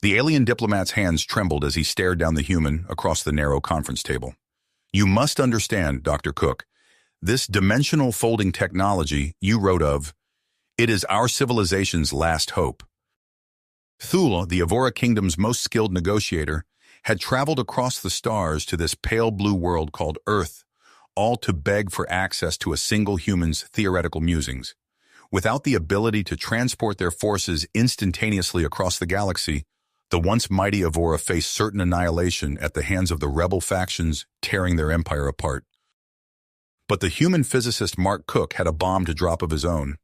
The alien diplomat's hands trembled as he stared down the human across the narrow conference table. "You must understand, Dr. Cook, this dimensional folding technology you wrote of, it is our civilization's last hope." Thule, the Evora Kingdom's most skilled negotiator, had traveled across the stars to this pale blue world called Earth, all to beg for access to a single human's theoretical musings. Without the ability to transport their forces instantaneously across the galaxy, the once mighty Evora faced certain annihilation at the hands of the rebel factions tearing their empire apart. But the human physicist Mark Cook had a bomb to drop of his own.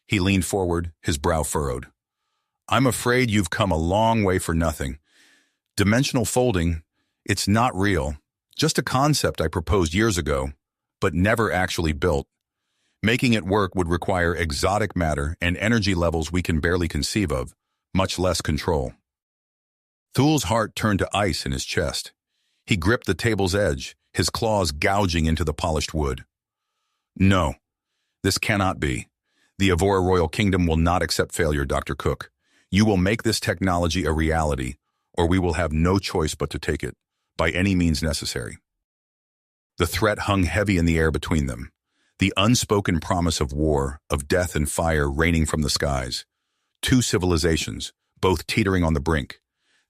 He leaned forward, his brow furrowed. "I'm afraid you've come a long way for nothing. Dimensional folding, it's not real. Just a concept I proposed years ago, but never actually built. Making it work would require exotic matter and energy levels we can barely conceive of, much less control." Thule's heart turned to ice in his chest. He gripped the table's edge, his claws gouging into the polished wood. "No, this cannot be. The Evora Royal Kingdom will not accept failure, Dr. Cook. You will make this technology a reality, or we will have no choice but to take it, by any means necessary." The threat hung heavy in the air between them, the unspoken promise of war, of death and fire raining from the skies. Two civilizations, both teetering on the brink,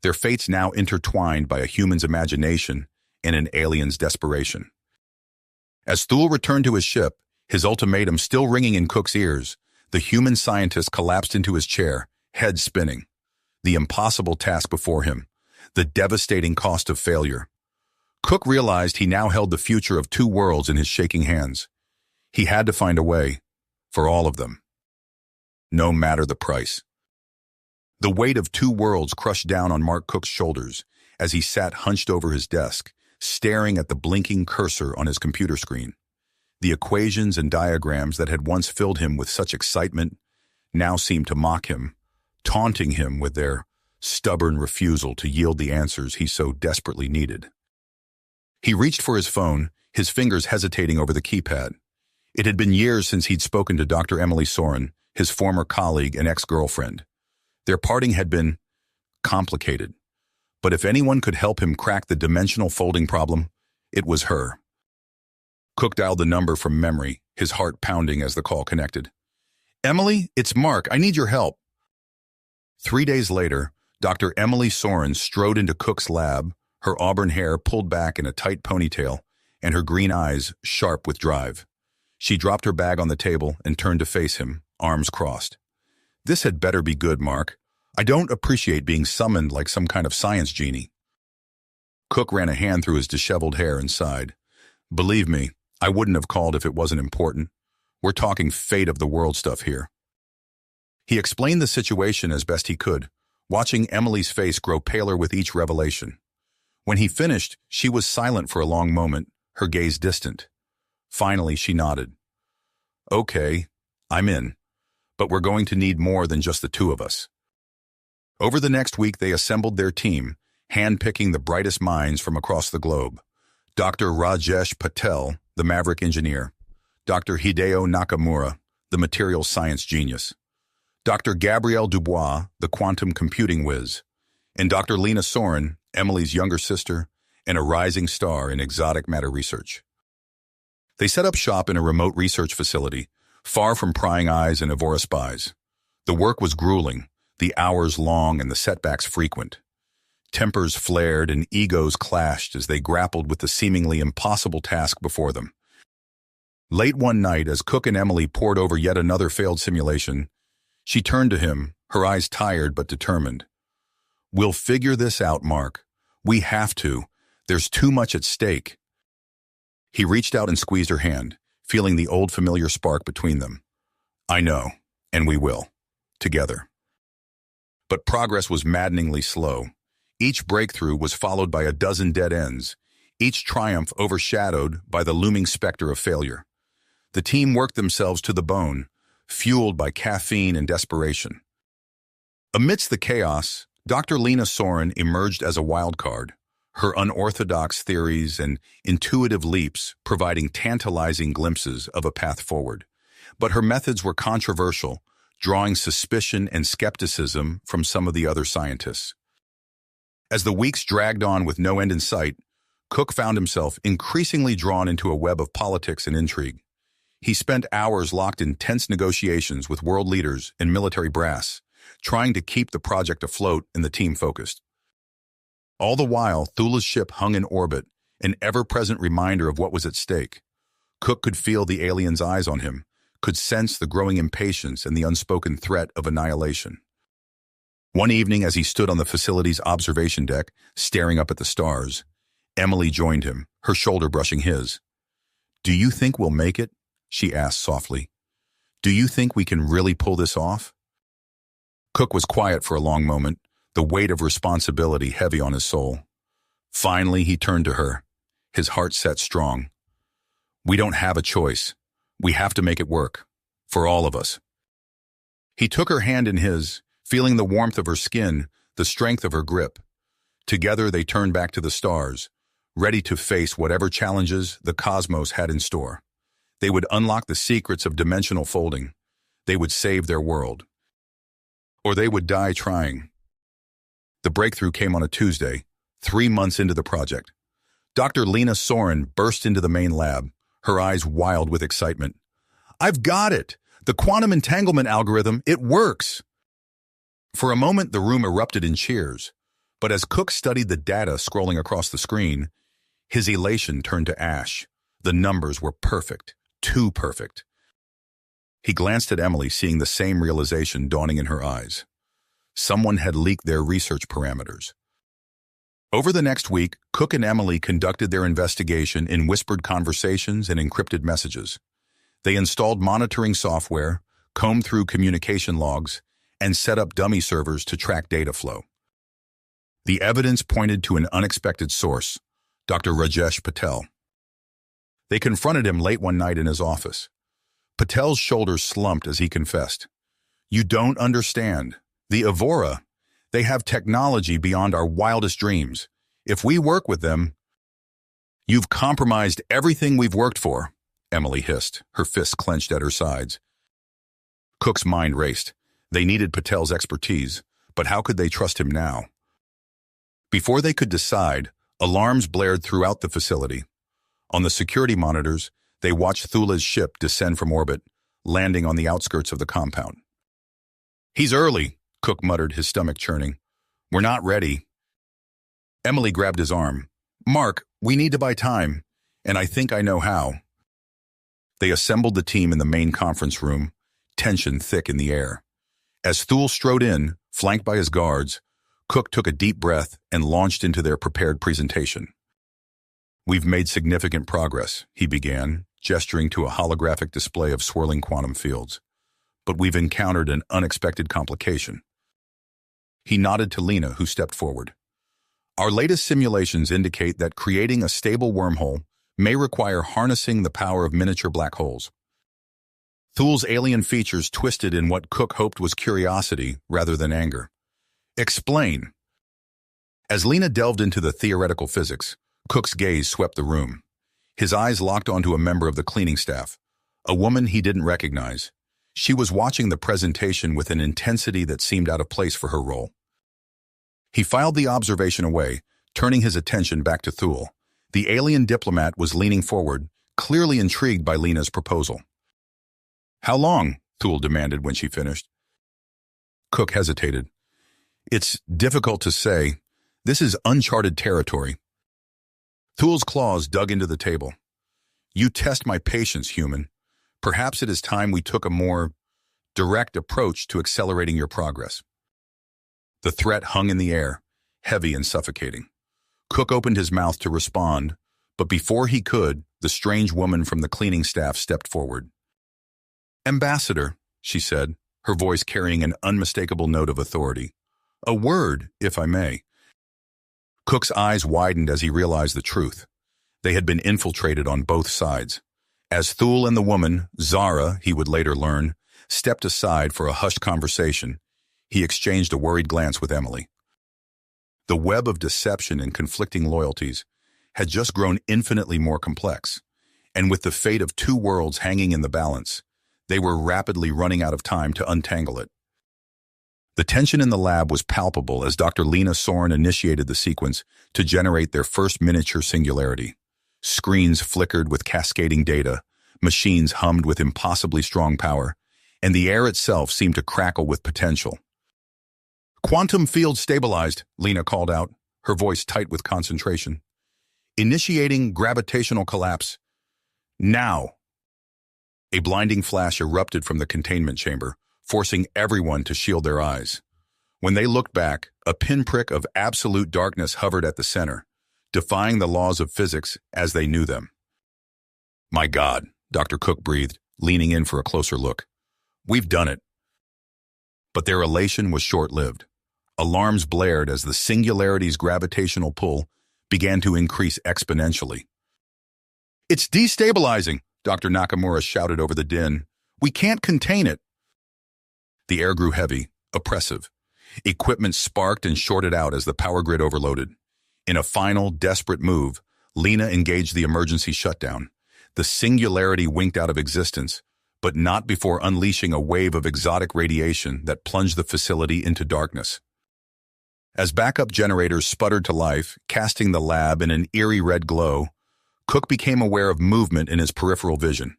their fates now intertwined by a human's imagination and an alien's desperation. As Thule returned to his ship, his ultimatum still ringing in Cook's ears, the human scientist collapsed into his chair, head spinning. The impossible task before him, the devastating cost of failure. Cook realized he now held the future of two worlds in his shaking hands. He had to find a way, for all of them, no matter the price. The weight of two worlds crushed down on Mark Cook's shoulders as he sat hunched over his desk, staring at the blinking cursor on his computer screen. The equations and diagrams that had once filled him with such excitement now seemed to mock him, taunting him with their stubborn refusal to yield the answers he so desperately needed. He reached for his phone, his fingers hesitating over the keypad. It had been years since he'd spoken to Dr. Emily Soren, his former colleague and ex-girlfriend. Their parting had been complicated, but if anyone could help him crack the dimensional folding problem, it was her. Cook dialed the number from memory, his heart pounding as the call connected. "Emily, it's Mark. I need your help." 3 days later, Dr. Emily Soren strode into Cook's lab, her auburn hair pulled back in a tight ponytail, and her green eyes sharp with drive. She dropped her bag on the table and turned to face him, arms crossed. "This had better be good, Mark. I don't appreciate being summoned like some kind of science genie." Cook ran a hand through his disheveled hair and sighed. "Believe me, I wouldn't have called if it wasn't important. We're talking fate of the world stuff here." He explained the situation as best he could, watching Emily's face grow paler with each revelation. When he finished, she was silent for a long moment, her gaze distant. Finally, she nodded. "Okay, I'm in. But we're going to need more than just the two of us." Over the next week, they assembled their team, hand-picking the brightest minds from across the globe. Dr. Rajesh Patel, the maverick engineer. Dr. Hideo Nakamura, the materials science genius. Dr. Gabrielle Dubois, the quantum computing whiz. And Dr. Lena Soren, Emily's younger sister, and a rising star in exotic matter research. They set up shop in a remote research facility, far from prying eyes and Evora spies. The work was grueling, the hours long and the setbacks frequent. Tempers flared and egos clashed as they grappled with the seemingly impossible task before them. Late one night, as Cook and Emily pored over yet another failed simulation, she turned to him, her eyes tired but determined. "We'll figure this out, Mark. We have to. There's too much at stake." He reached out and squeezed her hand, feeling the old familiar spark between them. "I know, and we will. Together." But progress was maddeningly slow. Each breakthrough was followed by a dozen dead ends, each triumph overshadowed by the looming specter of failure. The team worked themselves to the bone, fueled by caffeine and desperation. Amidst the chaos, Dr. Lena Soren emerged as a wild card, her unorthodox theories and intuitive leaps providing tantalizing glimpses of a path forward. But her methods were controversial, drawing suspicion and skepticism from some of the other scientists. As the weeks dragged on with no end in sight, Cook found himself increasingly drawn into a web of politics and intrigue. He spent hours locked in tense negotiations with world leaders and military brass, trying to keep the project afloat and the team focused. All the while, Thula's ship hung in orbit, an ever-present reminder of what was at stake. Cook could feel the aliens' eyes on him, could sense the growing impatience and the unspoken threat of annihilation. One evening, as he stood on the facility's observation deck, staring up at the stars, Emily joined him, her shoulder brushing his. "Do you think we'll make it?" she asked softly. "Do you think we can really pull this off?" Cook was quiet for a long moment, the weight of responsibility heavy on his soul. Finally, he turned to her, his heart set strong. "We don't have a choice. We have to make it work. For all of us." He took her hand in his, feeling the warmth of her skin, the strength of her grip. Together they turned back to the stars, ready to face whatever challenges the cosmos had in store. They would unlock the secrets of dimensional folding. They would save their world. Or they would die trying. The breakthrough came on a Tuesday, 3 months into the project. Dr. Lena Soren burst into the main lab, her eyes wild with excitement. "I've got it! The quantum entanglement algorithm, it works!" For a moment, the room erupted in cheers, but as Cook studied the data scrolling across the screen, his elation turned to ash. The numbers were perfect, too perfect. He glanced at Emily, seeing the same realization dawning in her eyes. Someone had leaked their research parameters. Over the next week, Cook and Emily conducted their investigation in whispered conversations and encrypted messages. They installed monitoring software, combed through communication logs, and set up dummy servers to track data flow. The evidence pointed to an unexpected source, Dr. Rajesh Patel. They confronted him late one night in his office. Patel's shoulders slumped as he confessed. "You don't understand. The Evora, they have technology beyond our wildest dreams. If we work with them..." "You've compromised everything we've worked for," Emily hissed, her fists clenched at her sides. Cook's mind raced. They needed Patel's expertise, but how could they trust him now? Before they could decide, alarms blared throughout the facility. On the security monitors, they watched Thula's ship descend from orbit, landing on the outskirts of the compound. "He's early," Cook muttered, his stomach churning. "We're not ready." Emily grabbed his arm. "Mark, we need to buy time, and I think I know how." They assembled the team in the main conference room, tension thick in the air. As Thule strode in, flanked by his guards, Cook took a deep breath and launched into their prepared presentation. "We've made significant progress," he began, gesturing to a holographic display of swirling quantum fields. "But we've encountered an unexpected complication." He nodded to Lena, who stepped forward. "Our latest simulations indicate that creating a stable wormhole may require harnessing the power of miniature black holes." Thule's alien features twisted in what Cook hoped was curiosity rather than anger. "Explain." As Lena delved into the theoretical physics, Cook's gaze swept the room. His eyes locked onto a member of the cleaning staff, a woman he didn't recognize. She was watching the presentation with an intensity that seemed out of place for her role. He filed the observation away, turning his attention back to Thule. The alien diplomat was leaning forward, clearly intrigued by Lena's proposal. "How long?" Thule demanded when she finished. Cook hesitated. "It's difficult to say. This is uncharted territory." Thule's claws dug into the table. "You test my patience, human. Perhaps it is time we took a more direct approach to accelerating your progress." The threat hung in the air, heavy and suffocating. Cook opened his mouth to respond, but before he could, the strange woman from the cleaning staff stepped forward. "Ambassador," she said, her voice carrying an unmistakable note of authority. "A word, if I may." Cook's eyes widened as he realized the truth. They had been infiltrated on both sides. As Thule and the woman, Zara, he would later learn, stepped aside for a hushed conversation, he exchanged a worried glance with Emily. The web of deception and conflicting loyalties had just grown infinitely more complex, and with the fate of two worlds hanging in the balance, they were rapidly running out of time to untangle it. The tension in the lab was palpable as Dr. Lena Soren initiated the sequence to generate their first miniature singularity. Screens flickered with cascading data, machines hummed with impossibly strong power, and the air itself seemed to crackle with potential. "Quantum field stabilized," Lena called out, her voice tight with concentration. "Initiating gravitational collapse. Now." A blinding flash erupted from the containment chamber, forcing everyone to shield their eyes. When they looked back, a pinprick of absolute darkness hovered at the center, defying the laws of physics as they knew them. "My God," Dr. Cook breathed, leaning in for a closer look. "We've done it." But their elation was short-lived. Alarms blared as the singularity's gravitational pull began to increase exponentially. "It's destabilizing," Dr. Nakamura shouted over the din. "We can't contain it." The air grew heavy, oppressive. Equipment sparked and shorted out as the power grid overloaded. In a final, desperate move, Lena engaged the emergency shutdown. The singularity winked out of existence, but not before unleashing a wave of exotic radiation that plunged the facility into darkness. As backup generators sputtered to life, casting the lab in an eerie red glow, Cook became aware of movement in his peripheral vision.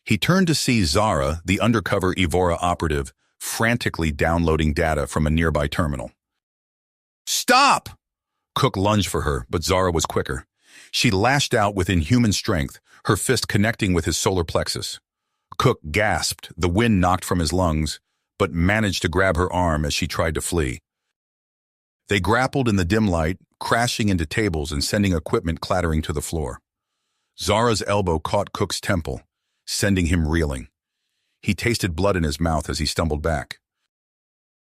He turned to see Zara, the undercover Evora operative, frantically downloading data from a nearby terminal. "Stop!" Cook lunged for her, but Zara was quicker. She lashed out with inhuman strength, her fist connecting with his solar plexus. Cook gasped, the wind knocked from his lungs, but managed to grab her arm as she tried to flee. They grappled in the dim light, crashing into tables and sending equipment clattering to the floor. Zara's elbow caught Cook's temple, sending him reeling. He tasted blood in his mouth as he stumbled back.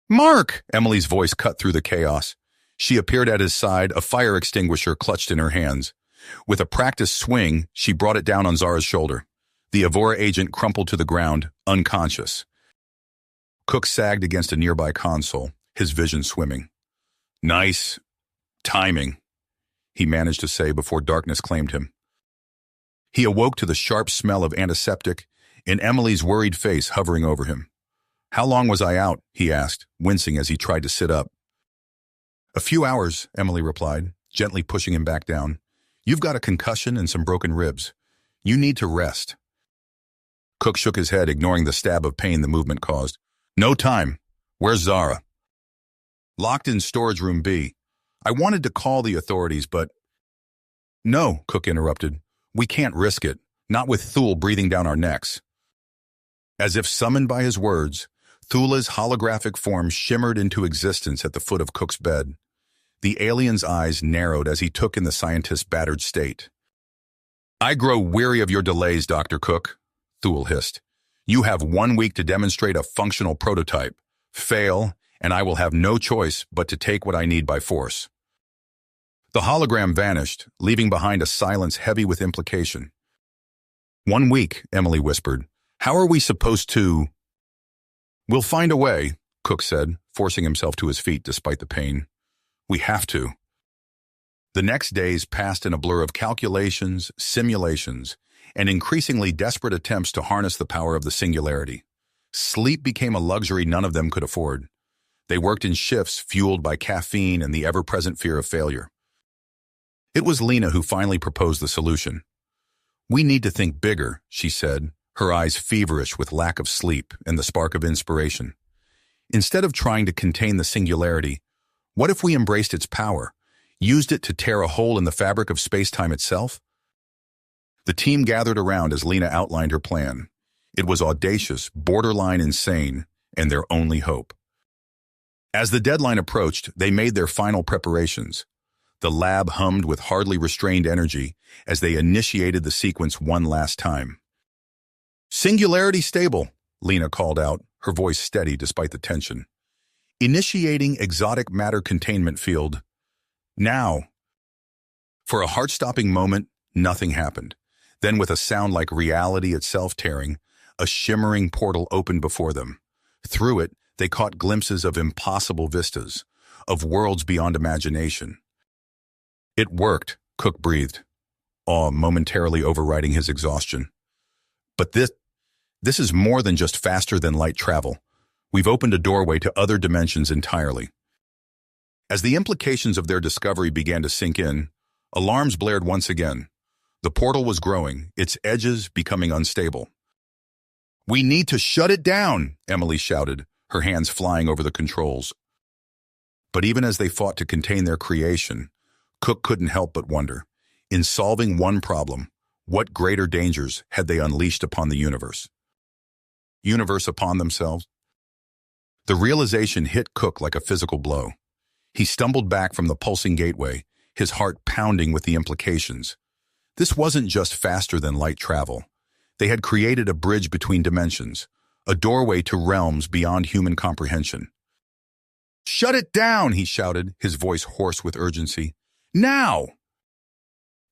"Mark!" Emily's voice cut through the chaos. She appeared at his side, a fire extinguisher clutched in her hands. With a practiced swing, she brought it down on Zara's shoulder. The Evora agent crumpled to the ground, unconscious. Cook sagged against a nearby console, his vision swimming. "Nice timing," he managed to say before darkness claimed him. He awoke to the sharp smell of antiseptic and Emily's worried face hovering over him. "How long was I out?" he asked, wincing as he tried to sit up. "A few hours," Emily replied, gently pushing him back down. "You've got a concussion and some broken ribs. You need to rest." Cook shook his head, ignoring the stab of pain the movement caused. "No time. Where's Zara?" "Locked in storage room B. I wanted to call the authorities, but—" "No," Cook interrupted. "We can't risk it, not with Thule breathing down our necks." As if summoned by his words, Thula's holographic form shimmered into existence at the foot of Cook's bed. The alien's eyes narrowed as he took in the scientist's battered state. "I grow weary of your delays, Dr. Cook," Thule hissed. "You have 1 week to demonstrate a functional prototype. Fail, and I will have no choice but to take what I need by force." The hologram vanished, leaving behind a silence heavy with implication. "1 week," Emily whispered. "How are we supposed to—" "We'll find a way," Cook said, forcing himself to his feet despite the pain. "We have to." The next days passed in a blur of calculations, simulations, and increasingly desperate attempts to harness the power of the singularity. Sleep became a luxury none of them could afford. They worked in shifts fueled by caffeine and the ever-present fear of failure. It was Lena who finally proposed the solution. "We need to think bigger," she said, her eyes feverish with lack of sleep and the spark of inspiration. "Instead of trying to contain the singularity, what if we embraced its power, used it to tear a hole in the fabric of space-time itself?" The team gathered around as Lena outlined her plan. It was audacious, borderline insane, and their only hope. As the deadline approached, they made their final preparations. The lab hummed with hardly restrained energy as they initiated the sequence one last time. "Singularity stable," Lena called out, her voice steady despite the tension. "Initiating exotic matter containment field. Now." For a heart-stopping moment, nothing happened. Then with a sound like reality itself tearing, a shimmering portal opened before them. Through it, they caught glimpses of impossible vistas, of worlds beyond imagination. "It worked," Cook breathed, awe momentarily overriding his exhaustion. "But this is more than just faster-than-light travel. We've opened a doorway to other dimensions entirely. As the implications of their discovery began to sink in, alarms blared once again. The portal was growing, its edges becoming unstable. "We need to shut it down," Emily shouted, her hands flying over the controls. But even as they fought to contain their creation, Cook couldn't help but wonder, in solving one problem, what greater dangers had they unleashed upon the universe? Universe upon themselves? The realization hit Cook like a physical blow. He stumbled back from the pulsing gateway, his heart pounding with the implications. This wasn't just faster than light travel. They had created a bridge between dimensions, a doorway to realms beyond human comprehension. "Shut it down," he shouted, his voice hoarse with urgency. "Now!"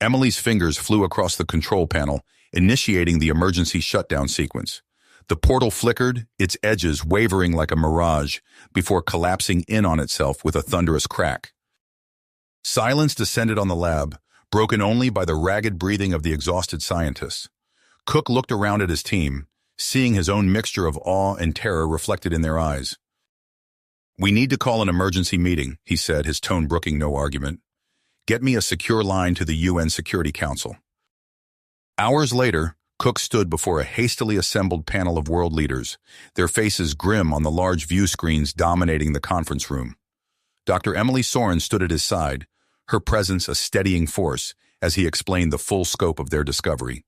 Emily's fingers flew across the control panel, initiating the emergency shutdown sequence. The portal flickered, its edges wavering like a mirage, before collapsing in on itself with a thunderous crack. Silence descended on the lab, broken only by the ragged breathing of the exhausted scientists. Cook looked around at his team, seeing his own mixture of awe and terror reflected in their eyes. "We need to call an emergency meeting," he said, his tone brooking no argument. "Get me a secure line to the UN Security Council." Hours later, Cook stood before a hastily assembled panel of world leaders, their faces grim on the large view screens dominating the conference room. Dr. Emily Soren stood at his side, her presence a steadying force as he explained the full scope of their discovery.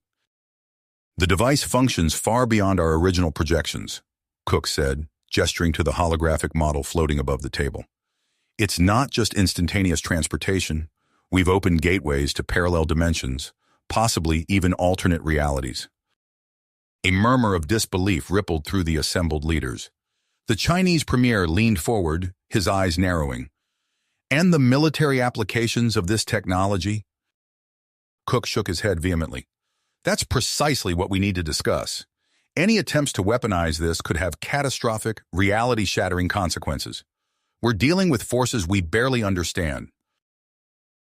"The device functions far beyond our original projections," Cook said, gesturing to the holographic model floating above the table. "It's not just instantaneous transportation. We've opened gateways to parallel dimensions, possibly even alternate realities." A murmur of disbelief rippled through the assembled leaders. The Chinese premier leaned forward, his eyes narrowing. "And the military applications of this technology?" Cook shook his head vehemently. "That's precisely what we need to discuss. Any attempts to weaponize this could have catastrophic, reality-shattering consequences. We're dealing with forces we barely understand."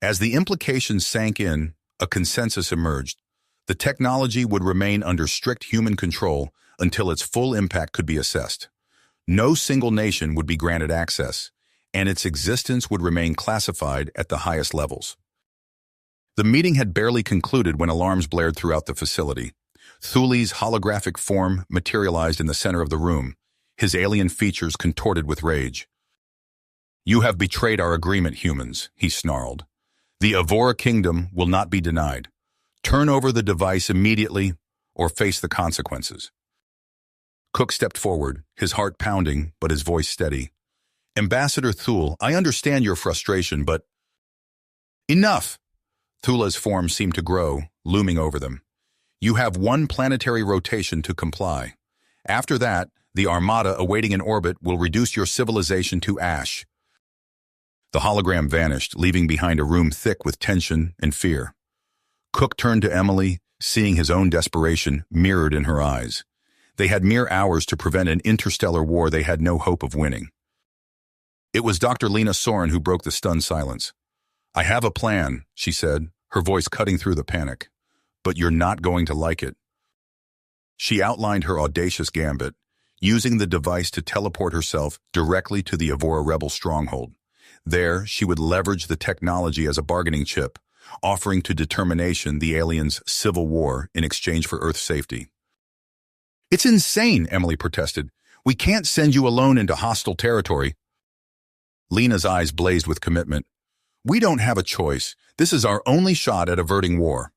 As the implications sank in, a consensus emerged. The technology would remain under strict human control until its full impact could be assessed. No single nation would be granted access, and its existence would remain classified at the highest levels. The meeting had barely concluded when alarms blared throughout the facility. Thule's holographic form materialized in the center of the room, his alien features contorted with rage. "You have betrayed our agreement, humans," he snarled. "The Evora Kingdom will not be denied. Turn over the device immediately or face the consequences." Cook stepped forward, his heart pounding, but his voice steady. "Ambassador Thule, I understand your frustration, but—" "Enough!" Thule's form seemed to grow, looming over them. "You have one planetary rotation to comply. After that, the armada awaiting in orbit will reduce your civilization to ash." The hologram vanished, leaving behind a room thick with tension and fear. Cook turned to Emily, seeing his own desperation mirrored in her eyes. They had mere hours to prevent an interstellar war they had no hope of winning. It was Dr. Lena Soren who broke the stunned silence. "I have a plan," she said, her voice cutting through the panic. "But you're not going to like it." She outlined her audacious gambit, using the device to teleport herself directly to the Evora rebel stronghold. There, she would leverage the technology as a bargaining chip, offering to determination the aliens' civil war in exchange for Earth's safety. "It's insane," Emily protested. "We can't send you alone into hostile territory." Lena's eyes blazed with commitment. "We don't have a choice. This is our only shot at averting war."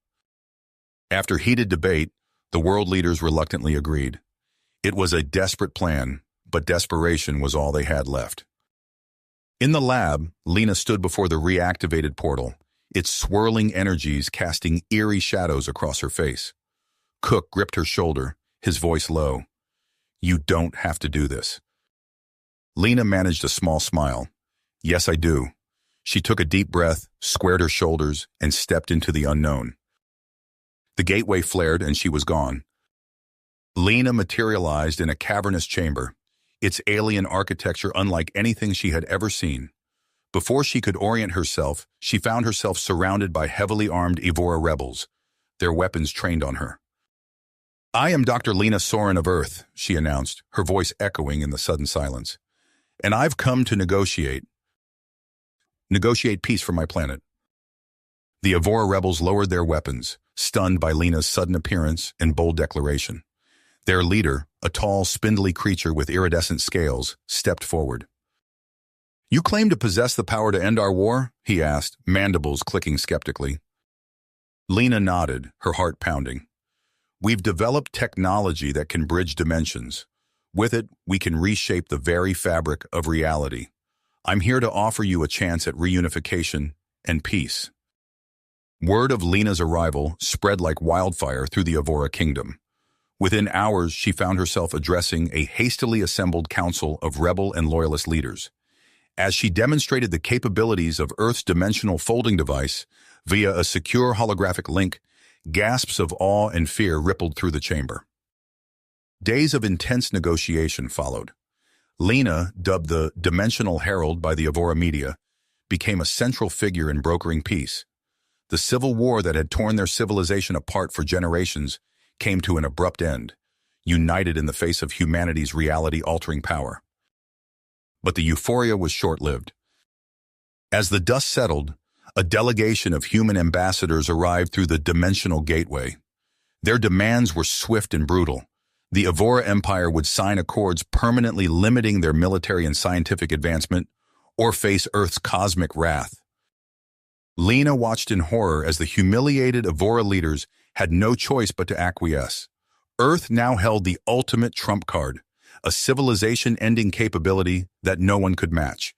After heated debate, the world leaders reluctantly agreed. It was a desperate plan, but desperation was all they had left. In the lab, Lena stood before the reactivated portal, its swirling energies casting eerie shadows across her face. Cook gripped her shoulder, his voice low. "You don't have to do this." Lena managed a small smile. "Yes, I do." She took a deep breath, squared her shoulders, and stepped into the unknown. The gateway flared and she was gone. Lena materialized in a cavernous chamber, its alien architecture unlike anything she had ever seen. Before she could orient herself, she found herself surrounded by heavily armed Evora rebels, their weapons trained on her. I am Dr. Lena Soren of Earth, she announced, her voice echoing in the sudden silence. And I've come to negotiate peace for my planet. The Evora rebels lowered their weapons, stunned by Lena's sudden appearance and bold declaration. Their leader, a tall, spindly creature with iridescent scales, stepped forward. You claim to possess the power to end our war? He asked, mandibles clicking skeptically. Lena nodded, her heart pounding. We've developed technology that can bridge dimensions. With it, we can reshape the very fabric of reality. I'm here to offer you a chance at reunification and peace. Word of Lena's arrival spread like wildfire through the Evora kingdom. Within hours, she found herself addressing a hastily assembled council of rebel and loyalist leaders. As she demonstrated the capabilities of Earth's dimensional folding device via a secure holographic link, gasps of awe and fear rippled through the chamber. Days of intense negotiation followed. Lena, dubbed the Dimensional Herald by the Evora media, became a central figure in brokering peace. The civil war that had torn their civilization apart for generations came to an abrupt end, united in the face of humanity's reality-altering power. But the euphoria was short-lived. As the dust settled, a delegation of human ambassadors arrived through the dimensional gateway. Their demands were swift and brutal. The Evora Empire would sign accords permanently limiting their military and scientific advancement or face Earth's cosmic wrath. Lena watched in horror as the humiliated Evora leaders had no choice but to acquiesce. Earth now held the ultimate trump card, a civilization-ending capability that no one could match.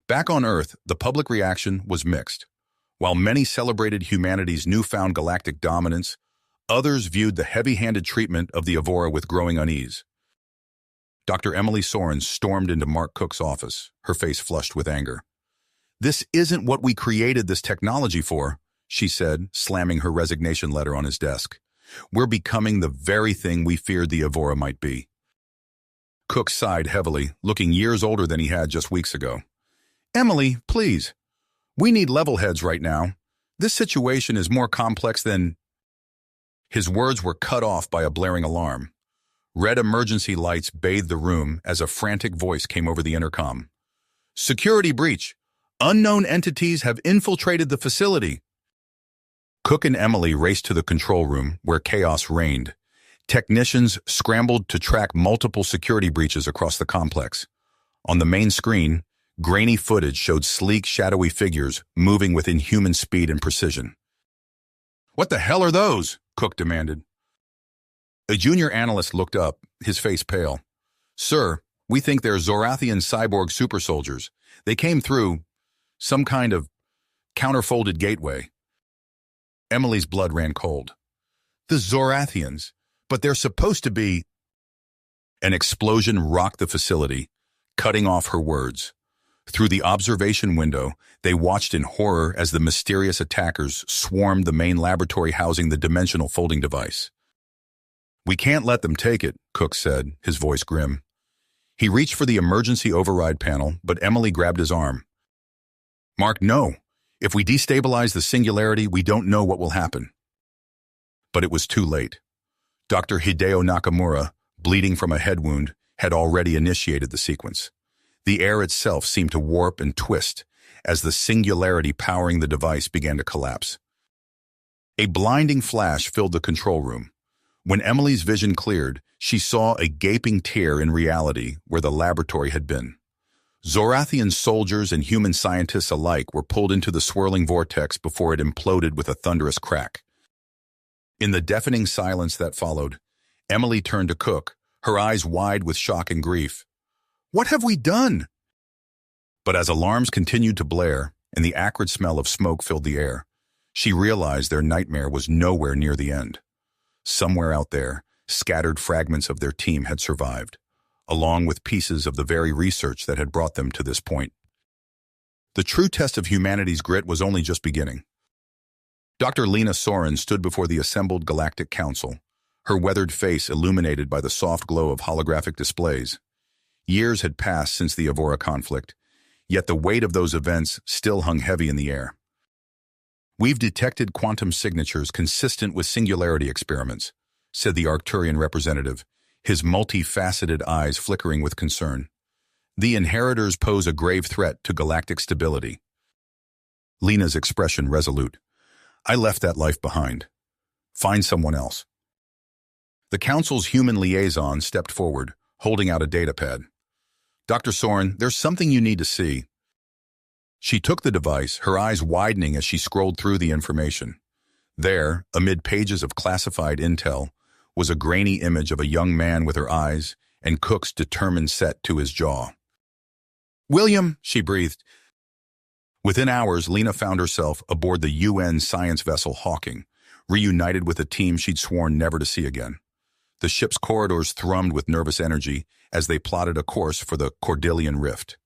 Back on Earth, the public reaction was mixed. While many celebrated humanity's newfound galactic dominance, others viewed the heavy-handed treatment of the Evora with growing unease. Dr. Emily Soren stormed into Mark Cook's office, her face flushed with anger. "This isn't what we created this technology for," she said, slamming her resignation letter on his desk. "We're becoming the very thing we feared the Evora might be." Cook sighed heavily, looking years older than he had just weeks ago. "Emily, please. We need level heads right now. This situation is more complex than—" His words were cut off by a blaring alarm. Red emergency lights bathed the room as a frantic voice came over the intercom. "Security breach. Unknown entities have infiltrated the facility." Cook and Emily raced to the control room where chaos reigned. Technicians scrambled to track multiple security breaches across the complex. On the main screen, grainy footage showed sleek, shadowy figures moving with inhuman speed and precision. "What the hell are those?" Cook demanded. A junior analyst looked up, his face pale. "Sir, we think they're Zorathian cyborg super soldiers. They came through some kind of counterfolded gateway." Emily's blood ran cold. "The Zorathians, but they're supposed to be—" An explosion rocked the facility, cutting off her words. Through the observation window, they watched in horror as the mysterious attackers swarmed the main laboratory housing the dimensional folding device. "We can't let them take it," Cook said, his voice grim. He reached for the emergency override panel, but Emily grabbed his arm. "Mark, no. If we destabilize the singularity, we don't know what will happen." But it was too late. Dr. Hideo Nakamura, bleeding from a head wound, had already initiated the sequence. The air itself seemed to warp and twist as the singularity powering the device began to collapse. A blinding flash filled the control room. When Emily's vision cleared, she saw a gaping tear in reality where the laboratory had been. Zorathian soldiers and human scientists alike were pulled into the swirling vortex before it imploded with a thunderous crack. In the deafening silence that followed, Emily turned to Cook, her eyes wide with shock and grief. "What have we done?" But as alarms continued to blare and the acrid smell of smoke filled the air, she realized their nightmare was nowhere near the end. Somewhere out there, scattered fragments of their team had survived, along with pieces of the very research that had brought them to this point. The true test of humanity's grit was only just beginning. Dr. Lena Soren stood before the assembled Galactic Council, her weathered face illuminated by the soft glow of holographic displays. Years had passed since the Evora conflict, yet the weight of those events still hung heavy in the air. "We've detected quantum signatures consistent with singularity experiments," said the Arcturian representative, his multifaceted eyes flickering with concern. The inheritors pose a grave threat to galactic stability. Lena's expression resolute. I left that life behind. Find someone else. The council's human liaison stepped forward, holding out a datapad. Dr. Soren, there's something you need to see. She took the device, her eyes widening as she scrolled through the information. There, amid pages of classified intel, was a grainy image of a young man with her eyes and Cook's determined set to his jaw. William, she breathed. Within hours, Lena found herself aboard the UN science vessel Hawking, reunited with a team she'd sworn never to see again. The ship's corridors thrummed with nervous energy as they plotted a course for the Cordilleran Rift.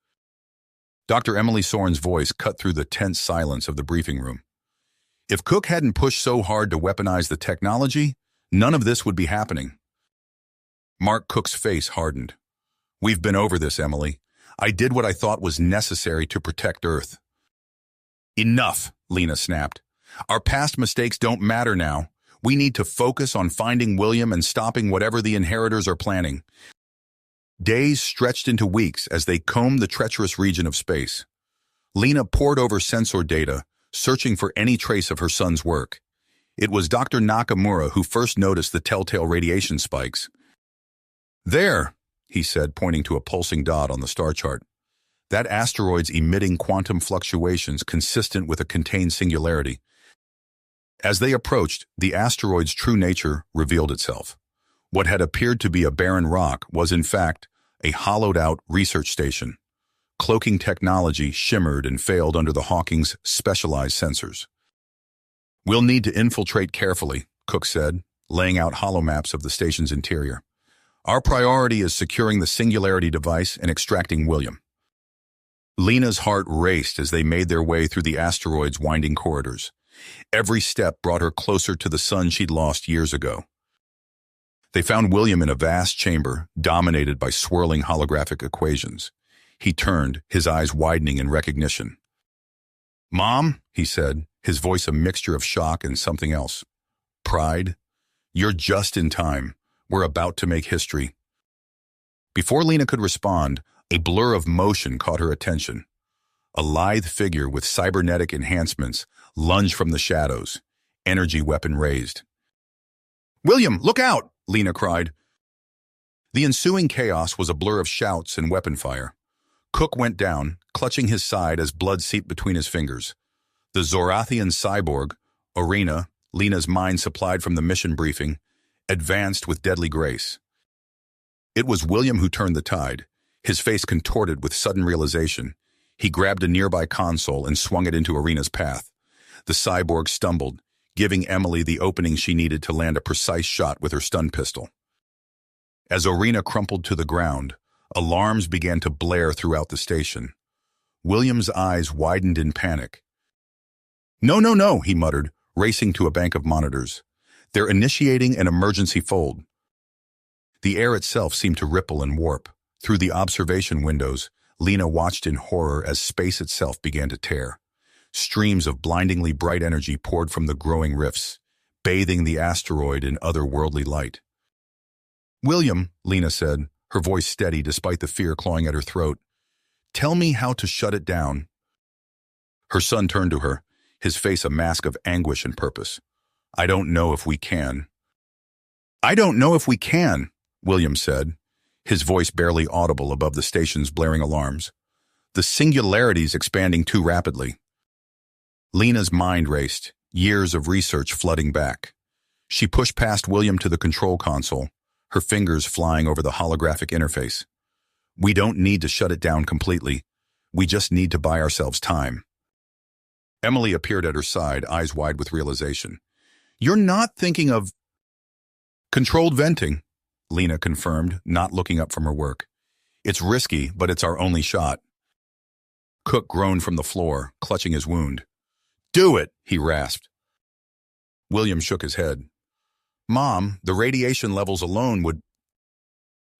Dr. Emily Soren's voice cut through the tense silence of the briefing room. If Cook hadn't pushed so hard to weaponize the technology, none of this would be happening. Mark Cook's face hardened. We've been over this, Emily. I did what I thought was necessary to protect Earth. Enough, Lena snapped. Our past mistakes don't matter now. We need to focus on finding William and stopping whatever the inheritors are planning. Days stretched into weeks as they combed the treacherous region of space. Lena pored over sensor data, searching for any trace of her son's work. It was Dr. Nakamura who first noticed the telltale radiation spikes. There, he said, pointing to a pulsing dot on the star chart. That asteroid's emitting quantum fluctuations consistent with a contained singularity. As they approached, the asteroid's true nature revealed itself. What had appeared to be a barren rock was, in fact, a hollowed-out research station. Cloaking technology shimmered and failed under the Hawking's specialized sensors. We'll need to infiltrate carefully, Cook said, laying out holomaps of the station's interior. Our priority is securing the Singularity device and extracting William. Lena's heart raced as they made their way through the asteroid's winding corridors. Every step brought her closer to the son she'd lost years ago. They found William in a vast chamber, dominated by swirling holographic equations. He turned, his eyes widening in recognition. Mom, he said, his voice a mixture of shock and something else. Pride? You're just in time. We're about to make history. Before Lena could respond, a blur of motion caught her attention. A lithe figure with cybernetic enhancements lunged from the shadows, energy weapon raised. William, look out! Lena cried. The ensuing chaos was a blur of shouts and weapon fire. Cook went down, clutching his side as blood seeped between his fingers. The Zorathian cyborg, Orina, Lena's mind supplied from the mission briefing, advanced with deadly grace. It was William who turned the tide, his face contorted with sudden realization. He grabbed a nearby console and swung it into Orina's path. The cyborg stumbled, giving Emily the opening she needed to land a precise shot with her stun pistol. As Orina crumpled to the ground, alarms began to blare throughout the station. William's eyes widened in panic. No, no, no, he muttered, racing to a bank of monitors. They're initiating an emergency fold. The air itself seemed to ripple and warp. Through the observation windows, Lena watched in horror as space itself began to tear. Streams of blindingly bright energy poured from the growing rifts, bathing the asteroid in otherworldly light. William, Lena said, her voice steady despite the fear clawing at her throat, tell me how to shut it down. Her son turned to her, his face a mask of anguish and purpose. I don't know if we can. I don't know if we can, William said, his voice barely audible above the station's blaring alarms. The singularity's expanding too rapidly. Lena's mind raced, years of research flooding back. She pushed past William to the control console, her fingers flying over the holographic interface. We don't need to shut it down completely. We just need to buy ourselves time. Emily appeared at her side, eyes wide with realization. You're not thinking of... Controlled venting, Lena confirmed, not looking up from her work. It's risky, but it's our only shot. Cook groaned from the floor, clutching his wound. Do it, he rasped. William shook his head. Mom, the radiation levels alone would...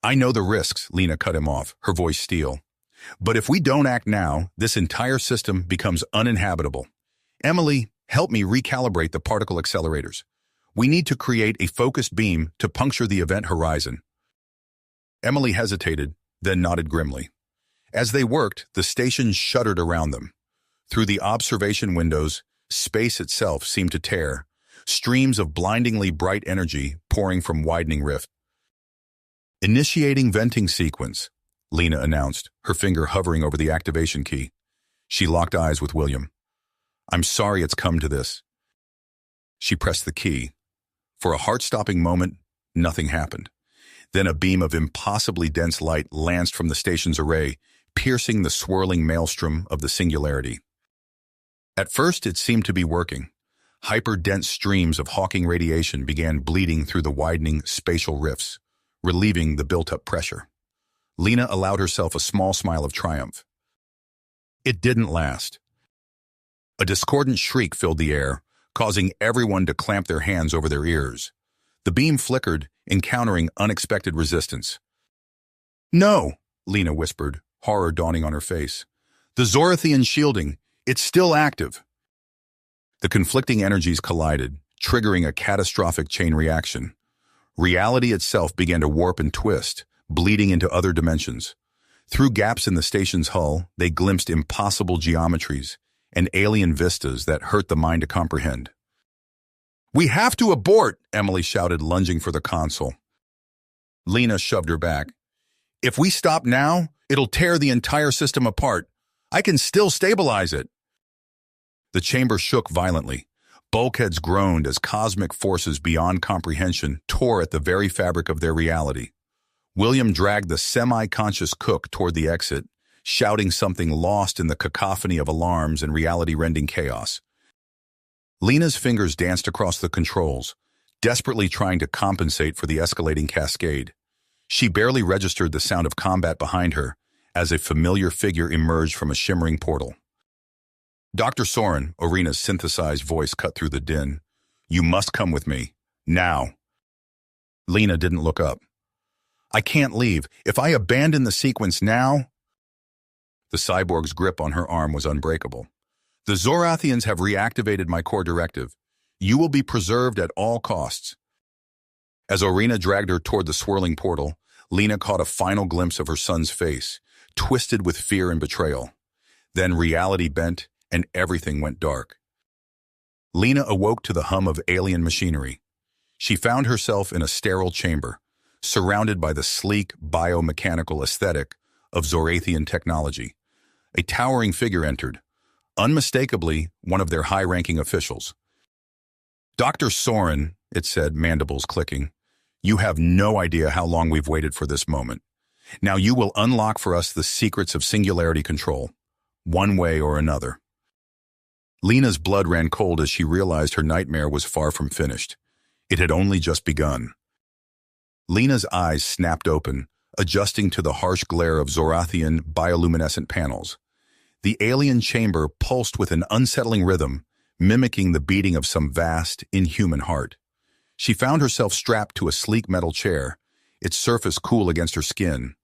I know the risks, Lena cut him off, her voice steel. But if we don't act now, this entire system becomes uninhabitable. Emily, help me recalibrate the particle accelerators. We need to create a focused beam to puncture the event horizon. Emily hesitated, then nodded grimly. As they worked, the station shuddered around them. Through the observation windows, space itself seemed to tear, streams of blindingly bright energy pouring from widening rifts. Initiating venting sequence, Lena announced, her finger hovering over the activation key. She locked eyes with William. I'm sorry it's come to this. She pressed the key. For a heart-stopping moment, nothing happened. Then a beam of impossibly dense light lanced from the station's array, piercing the swirling maelstrom of the singularity. At first, it seemed to be working. Hyper-dense streams of Hawking radiation began bleeding through the widening spatial rifts, relieving the built-up pressure. Lena allowed herself a small smile of triumph. It didn't last. A discordant shriek filled the air, causing everyone to clamp their hands over their ears. The beam flickered, encountering unexpected resistance. No, Lena whispered, horror dawning on her face. The Zorathian shielding, it's still active. The conflicting energies collided, triggering a catastrophic chain reaction. Reality itself began to warp and twist, bleeding into other dimensions. Through gaps in the station's hull, they glimpsed impossible geometries and alien vistas that hurt the mind to comprehend. We have to abort, Emily shouted, lunging for the console. Lena shoved her back. If we stop now, it'll tear the entire system apart. I can still stabilize it. The chamber shook violently. Bulkheads groaned as cosmic forces beyond comprehension tore at the very fabric of their reality. William dragged the semi-conscious Cook toward the exit, shouting something lost in the cacophony of alarms and reality-rending chaos. Lena's fingers danced across the controls, desperately trying to compensate for the escalating cascade. She barely registered the sound of combat behind her as a familiar figure emerged from a shimmering portal. Dr. Soren, Orina's synthesized voice cut through the din. You must come with me. Now. Lena didn't look up. I can't leave. If I abandon the sequence now... The cyborg's grip on her arm was unbreakable. The Zorathians have reactivated my core directive. You will be preserved at all costs. As Orina dragged her toward the swirling portal, Lena caught a final glimpse of her son's face, twisted with fear and betrayal. Then reality bent, and everything went dark. Lena awoke to the hum of alien machinery. She found herself in a sterile chamber, surrounded by the sleek, biomechanical aesthetic of Zorathian technology. A towering figure entered, unmistakably one of their high-ranking officials. Dr. Soren, it said, mandibles clicking, you have no idea how long we've waited for this moment. Now you will unlock for us the secrets of singularity control, one way or another. Lena's blood ran cold as she realized her nightmare was far from finished. It had only just begun. Lena's eyes snapped open, adjusting to the harsh glare of Zorathian bioluminescent panels. The alien chamber pulsed with an unsettling rhythm, mimicking the beating of some vast, inhuman heart. She found herself strapped to a sleek metal chair, its surface cool against her skin.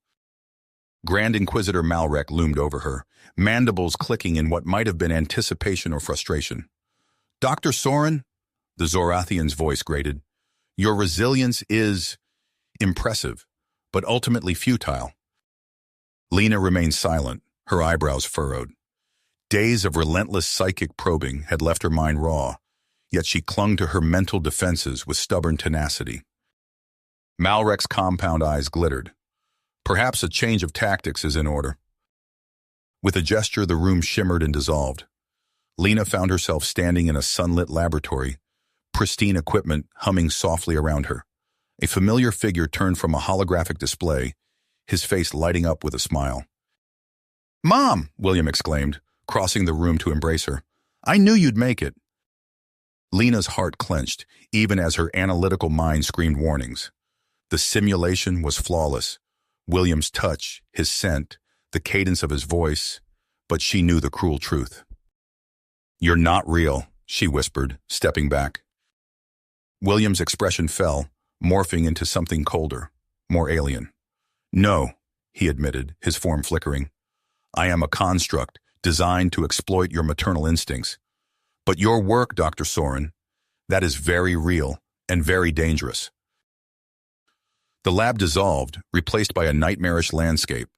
Grand Inquisitor Malrek loomed over her, mandibles clicking in what might have been anticipation or frustration. Dr. Soren, the Zorathian's voice grated, your resilience is impressive, but ultimately futile. Lena remained silent, her eyebrows furrowed. Days of relentless psychic probing had left her mind raw, yet she clung to her mental defenses with stubborn tenacity. Malrek's compound eyes glittered. Perhaps a change of tactics is in order. With a gesture, the room shimmered and dissolved. Lena found herself standing in a sunlit laboratory, pristine equipment humming softly around her. A familiar figure turned from a holographic display, his face lighting up with a smile. Mom, William exclaimed, crossing the room to embrace her. I knew you'd make it. Lena's heart clenched, even as her analytical mind screamed warnings. The simulation was flawless. William's touch, his scent, the cadence of his voice, but she knew the cruel truth. You're not real, she whispered, stepping back. William's expression fell, morphing into something colder, more alien. No, he admitted, his form flickering. I am a construct designed to exploit your maternal instincts. But your work, Dr. Soren, that is very real, and very dangerous. The lab dissolved, replaced by a nightmarish landscape,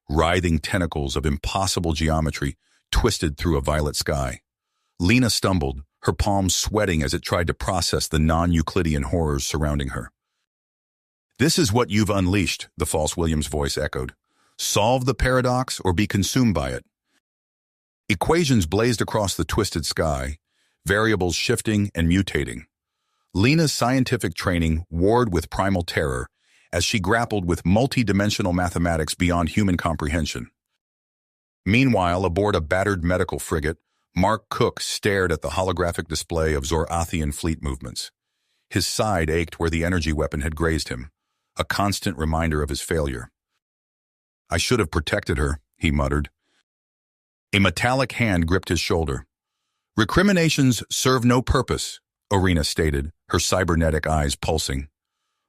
writhing tentacles of impossible geometry twisted through a violet sky. Lena stumbled, her palms sweating as it tried to process the non-Euclidean horrors surrounding her. "This is what you've unleashed," the false William's voice echoed. "Solve the paradox or be consumed by it." Equations blazed across the twisted sky, variables shifting and mutating. Lena's scientific training warred with primal terror as she grappled with multi-dimensional mathematics beyond human comprehension. Meanwhile, aboard a battered medical frigate, Mark Cook stared at the holographic display of Zorathian fleet movements. His side ached where the energy weapon had grazed him, a constant reminder of his failure. "I should have protected her," he muttered. A metallic hand gripped his shoulder. "Recriminations serve no purpose," Orina stated, her cybernetic eyes pulsing.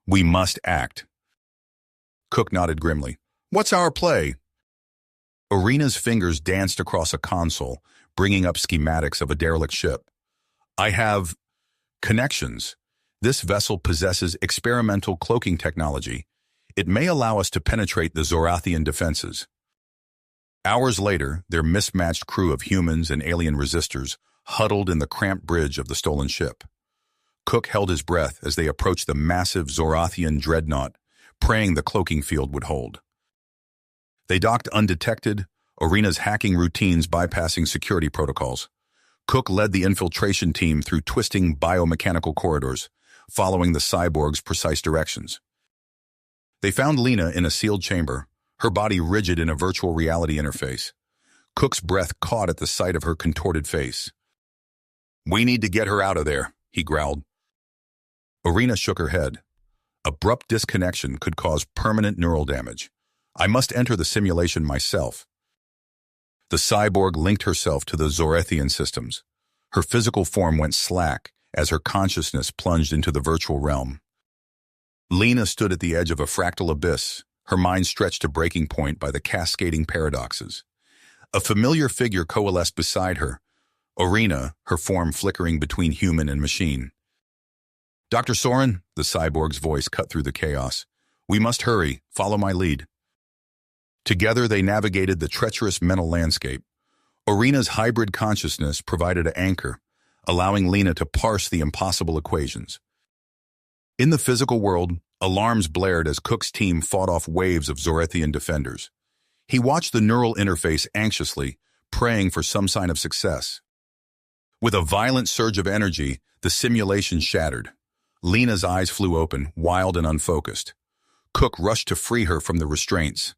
"We must act." Cook nodded grimly. "What's our play?" Orina's fingers danced across a console, bringing up schematics of a derelict ship. "I have connections. This vessel possesses experimental cloaking technology. It may allow us to penetrate the Zorathian defenses." Hours later, their mismatched crew of humans and alien resistors huddled in the cramped bridge of the stolen ship. Cook held his breath as they approached the massive Zorathian dreadnought, praying the cloaking field would hold. They docked undetected, Orina's hacking routines bypassing security protocols. Cook led the infiltration team through twisting biomechanical corridors, following the cyborg's precise directions. They found Lena in a sealed chamber, her body rigid in a virtual reality interface. Cook's breath caught at the sight of her contorted face. "We need to get her out of there," he growled. Orina shook her head. Abrupt disconnection could cause permanent neural damage. "I must enter the simulation myself." The cyborg linked herself to the Zorathian systems. Her physical form went slack as her consciousness plunged into the virtual realm. Lena stood at the edge of a fractal abyss, her mind stretched to breaking point by the cascading paradoxes. A familiar figure coalesced beside her, Orina, her form flickering between human and machine. "Dr. Soren," the cyborg's voice cut through the chaos. "We must hurry. Follow my lead." Together they navigated the treacherous mental landscape. Orina's hybrid consciousness provided an anchor, allowing Lena to parse the impossible equations. In the physical world, alarms blared as Cook's team fought off waves of Zorathian defenders. He watched the neural interface anxiously, praying for some sign of success. With a violent surge of energy, the simulation shattered. Lena's eyes flew open, wild and unfocused. Cook rushed to free her from the restraints.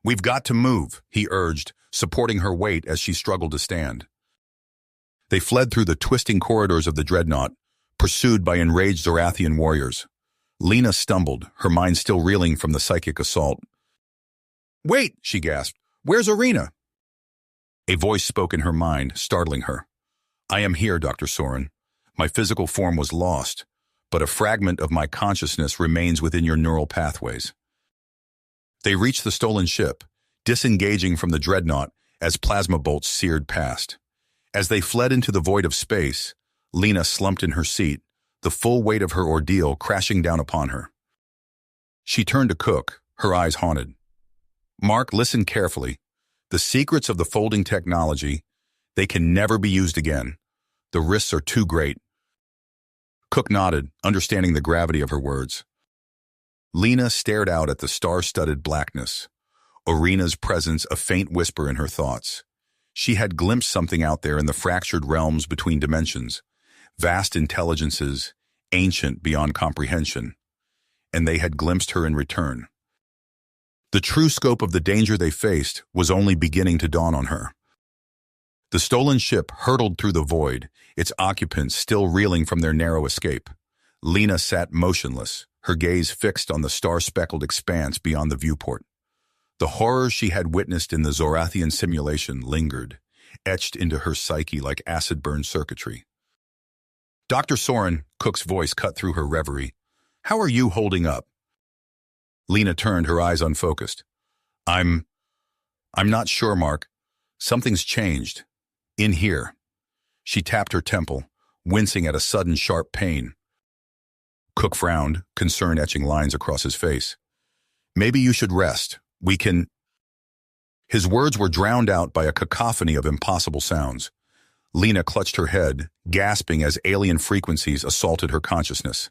"We've got to move," he urged, supporting her weight as she struggled to stand. They fled through the twisting corridors of the dreadnought, pursued by enraged Zorathian warriors. Lena stumbled, her mind still reeling from the psychic assault. "Wait," she gasped. "Where's Orina?" A voice spoke in her mind, startling her. "I am here, Dr. Soren. My physical form was lost, but a fragment of my consciousness remains within your neural pathways." They reached the stolen ship, disengaging from the dreadnought as plasma bolts seared past. As they fled into the void of space, Lena slumped in her seat, the full weight of her ordeal crashing down upon her. She turned to Cook, her eyes haunted. "Mark, listen carefully. The secrets of the folding technology, they can never be used again. The risks are too great." Cook nodded, understanding the gravity of her words. Lena stared out at the star-studded blackness, Orina's presence a faint whisper in her thoughts. She had glimpsed something out there in the fractured realms between dimensions, vast intelligences, ancient beyond comprehension, and they had glimpsed her in return. The true scope of the danger they faced was only beginning to dawn on her. The stolen ship hurtled through the void, its occupants still reeling from their narrow escape. Lena sat motionless, her gaze fixed on the star-speckled expanse beyond the viewport. The horror she had witnessed in the Zorathian simulation lingered, etched into her psyche like acid-burned circuitry. "Dr. Soren," Cook's voice cut through her reverie. "How are you holding up?" Lena turned, her eyes unfocused. I'm not sure, Mark. Something's changed. In here." She tapped her temple, wincing at a sudden sharp pain. Cook frowned, concern etching lines across his face. Maybe you should rest. We can... His words were drowned out by a cacophony of impossible sounds. Lena clutched her head, gasping as alien frequencies assaulted her consciousness.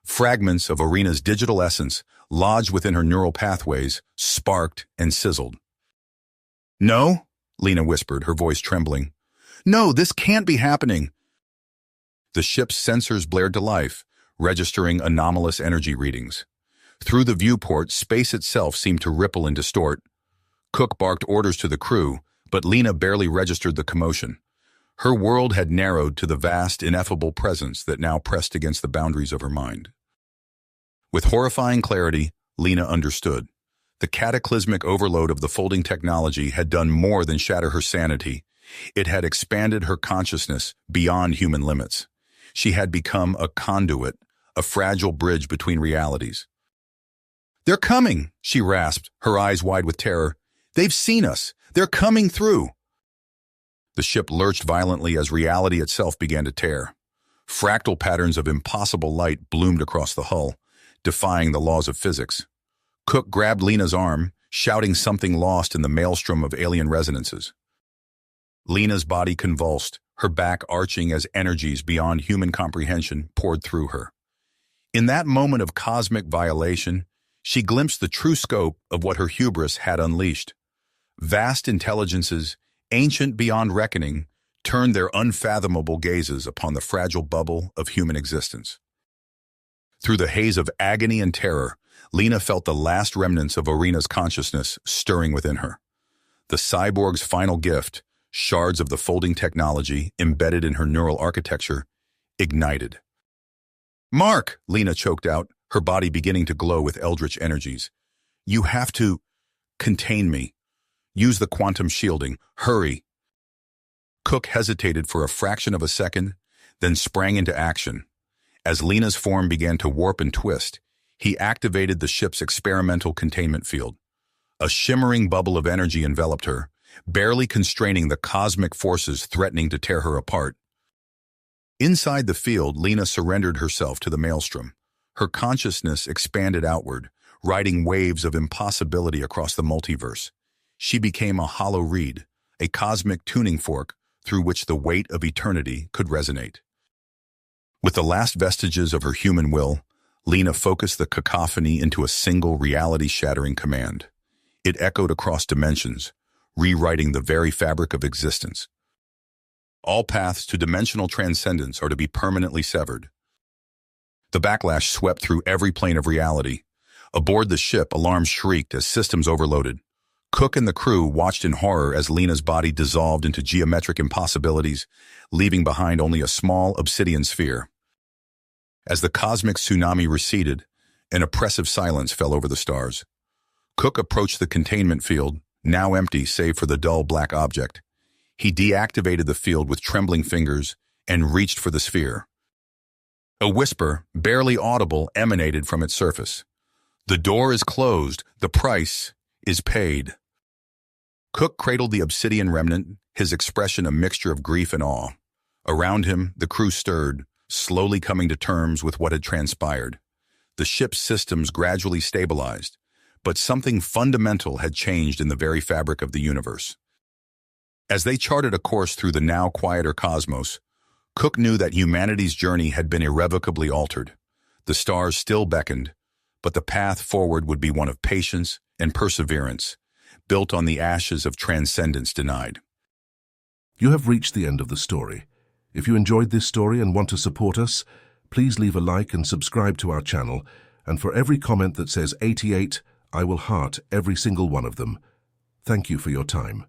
Fragments of Arena's digital essence, lodged within her neural pathways, sparked and sizzled. "No," Lena whispered, her voice trembling. "No, this can't be happening." The ship's sensors blared to life, registering anomalous energy readings. Through the viewport, space itself seemed to ripple and distort. Cook barked orders to the crew, but Lena barely registered the commotion. Her world had narrowed to the vast, ineffable presence that now pressed against the boundaries of her mind. With horrifying clarity, Lena understood. The cataclysmic overload of the folding technology had done more than shatter her sanity. It had expanded her consciousness beyond human limits. She had become a conduit, a fragile bridge between realities. "They're coming," she rasped, her eyes wide with terror. "They've seen us. They're coming through." The ship lurched violently as reality itself began to tear. Fractal patterns of impossible light bloomed across the hull, defying the laws of physics. Cook grabbed Lena's arm, shouting something lost in the maelstrom of alien resonances. Lena's body convulsed, her back arching as energies beyond human comprehension poured through her. In that moment of cosmic violation, she glimpsed the true scope of what her hubris had unleashed. Vast intelligences, ancient beyond reckoning, turned their unfathomable gazes upon the fragile bubble of human existence. Through the haze of agony and terror, Lena felt the last remnants of Arena's consciousness stirring within her. The cyborg's final gift, shards of the folding technology embedded in her neural architecture, ignited. "Mark," Lena choked out, her body beginning to glow with eldritch energies. "You have to contain me. Use the quantum shielding. Hurry." Cook hesitated for a fraction of a second, then sprang into action. As Lena's form began to warp and twist, he activated the ship's experimental containment field. A shimmering bubble of energy enveloped her, barely constraining the cosmic forces threatening to tear her apart. Inside the field, Lena surrendered herself to the maelstrom. Her consciousness expanded outward, riding waves of impossibility across the multiverse. She became a hollow reed, a cosmic tuning fork through which the weight of eternity could resonate. With the last vestiges of her human will, Lena focused the cacophony into a single reality-shattering command. It echoed across dimensions, rewriting the very fabric of existence. All paths to dimensional transcendence are to be permanently severed. The backlash swept through every plane of reality. Aboard the ship, alarms shrieked as systems overloaded. Cook and the crew watched in horror as Lena's body dissolved into geometric impossibilities, leaving behind only a small obsidian sphere. As the cosmic tsunami receded, an oppressive silence fell over the stars. Cook approached the containment field, now empty save for the dull black object. He deactivated the field with trembling fingers and reached for the sphere. A whisper, barely audible, emanated from its surface. "The door is closed. The price is paid." Cook cradled the obsidian remnant, his expression a mixture of grief and awe. Around him, the crew stirred, slowly coming to terms with what had transpired. The ship's systems gradually stabilized, but something fundamental had changed in the very fabric of the universe. As they charted a course through the now quieter cosmos, Cook knew that humanity's journey had been irrevocably altered. The stars still beckoned, but the path forward would be one of patience and perseverance, built on the ashes of transcendence denied. You have reached the end of the story. If you enjoyed this story and want to support us, please leave a like and subscribe to our channel, and for every comment that says 88, I will heart every single one of them. Thank you for your time.